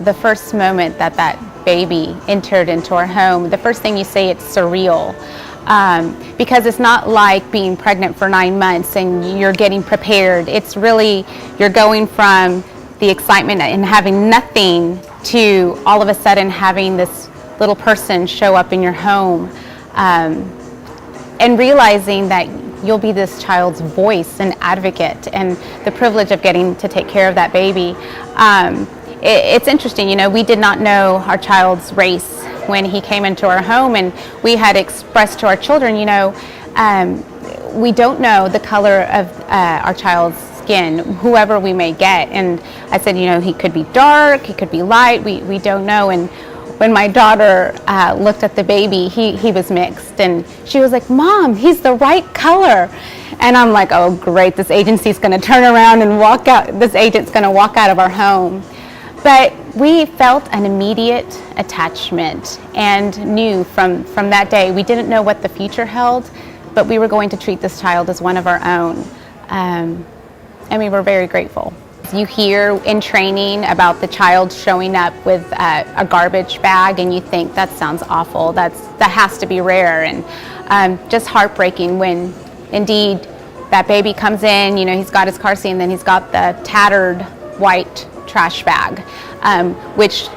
the first moment that that baby entered into our home, the first thing you say, it's surreal. Because it's not like being pregnant for 9 months and you're getting prepared. It's really, you're going from the excitement and having nothing to all of a sudden having this little person show up in your home, and realizing that you'll be this child's voice and advocate, and the privilege of getting to take care of that baby. It's interesting, you know, we did not know our child's race when he came into our home, and we had expressed to our children, you know, we don't know the color of our child's skin, whoever we may get. And I said, you know, he could be dark, he could be light, we don't know. And when my daughter looked at the baby, he was mixed, and she was like, Mom, he's the right color. And I'm like, oh great, this agency's gonna turn around and walk out, this agent's gonna walk out of our home. But we felt an immediate attachment and knew from that day, we didn't know what the future held, but we were going to treat this child as one of our own. And we were very grateful. You hear in training about the child showing up with a garbage bag, and you think that sounds awful, that has to be rare, and just heartbreaking when indeed that baby comes in, you know, he's got his car seat and then he's got the tattered white trash bag, which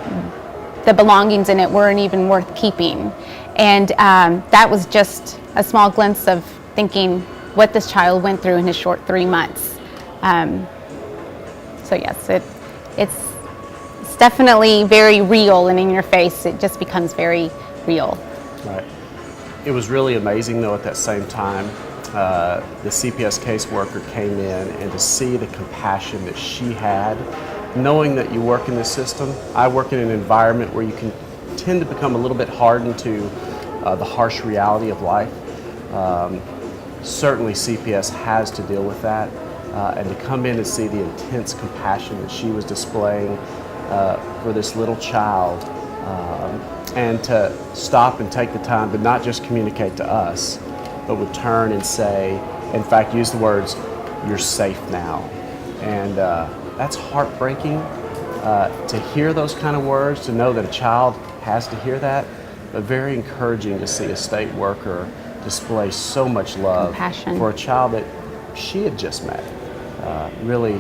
the belongings in it weren't even worth keeping. And that was just a small glimpse of thinking what this child went through in his short 3 months. So yes, it's definitely very real, and in your face it just becomes very real. Right. It was really amazing though at that same time, the CPS caseworker came in, and to see the compassion that she had, knowing that you work in this system. I work in an environment where you can tend to become a little bit hardened to the harsh reality of life. Certainly CPS has to deal with that. And to come in and see the intense compassion that she was displaying for this little child, and to stop and take the time to not just communicate to us, but would turn and say, in fact, use the words, "You're safe now." And that's heartbreaking to hear those kind of words, to know that a child has to hear that, but very encouraging to see a state worker display so much love Compassion for a child that she had just met. Really,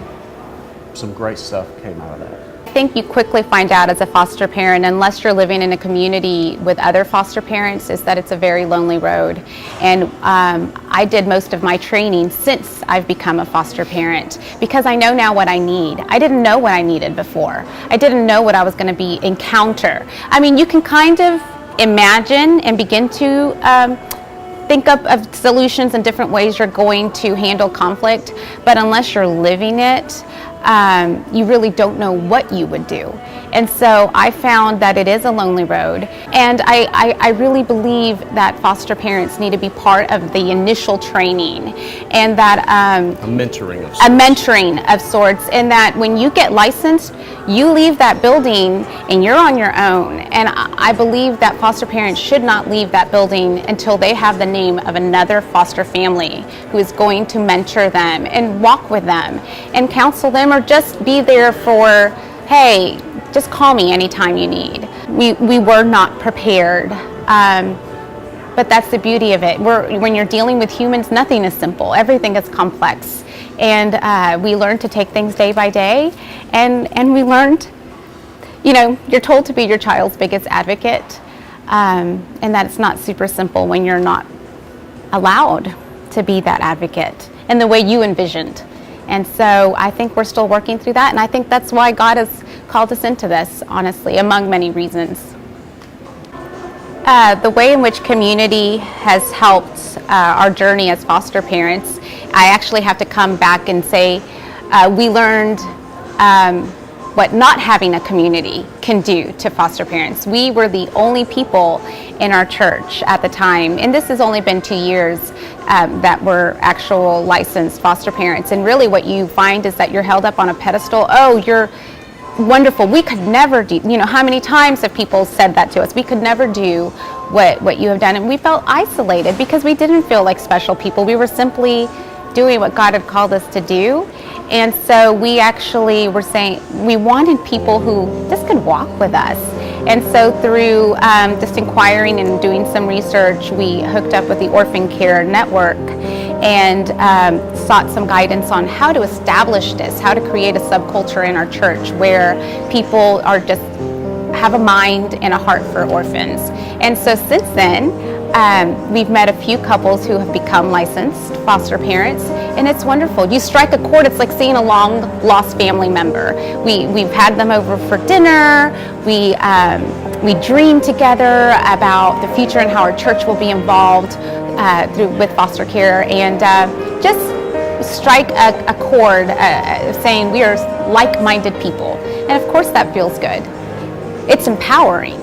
some great stuff came out of that. I think you quickly find out as a foster parent, unless you're living in a community with other foster parents, is that it's a very lonely road. And I did most of my training since I've become a foster parent, because I know now what I need. I didn't know what I needed before. I didn't know what I was going to encounter. I mean, you can kind of imagine and begin to think up of solutions and different ways you're going to handle conflict, but unless you're living it, you really don't know what you would do. And so I found that it is a lonely road, and I really believe that foster parents need to be part of the initial training, and that A mentoring of sorts, and that when you get licensed, you leave that building and you're on your own. And I believe that foster parents should not leave that building until they have the name of another foster family who is going to mentor them and walk with them and counsel them, or just be there for, hey, just call me anytime you need. We were not prepared, but that's the beauty of it. When you're dealing with humans, nothing is simple. Everything is complex. And we learned to take things day by day, and we learned, you know, you're told to be your child's biggest advocate, and that it's not super simple when you're not allowed to be that advocate in the way you envisioned. And so I think we're still working through that, and I think that's why God has called us into this, honestly, among many reasons. The way in which community has helped our journey as foster parents, I actually have to come back and say we learned what not having a community can do to foster parents. We were the only people in our church at the time, and this has only been 2 years, that were actual licensed foster parents. And really what you find is that you're held up on a pedestal. Oh, you're wonderful. We could never do, you know, how many times have people said that to us? We could never do what you have done. And we felt isolated because we didn't feel like special people. We were simply doing what God had called us to do. And so we actually were saying we wanted people who just could walk with us. And so through just inquiring and doing some research, we hooked up with the Orphan Care Network and sought some guidance on how to establish this, how to create a subculture in our church where people are just have a mind and a heart for orphans. And so since then, we've met a few couples who have become licensed foster parents, and it's wonderful. You strike a chord, it's like seeing a long lost family member. We've had them over for dinner, we dream together about the future and how our church will be involved with foster care, and just strike a chord saying we are like-minded people. And of course that feels good. It's empowering.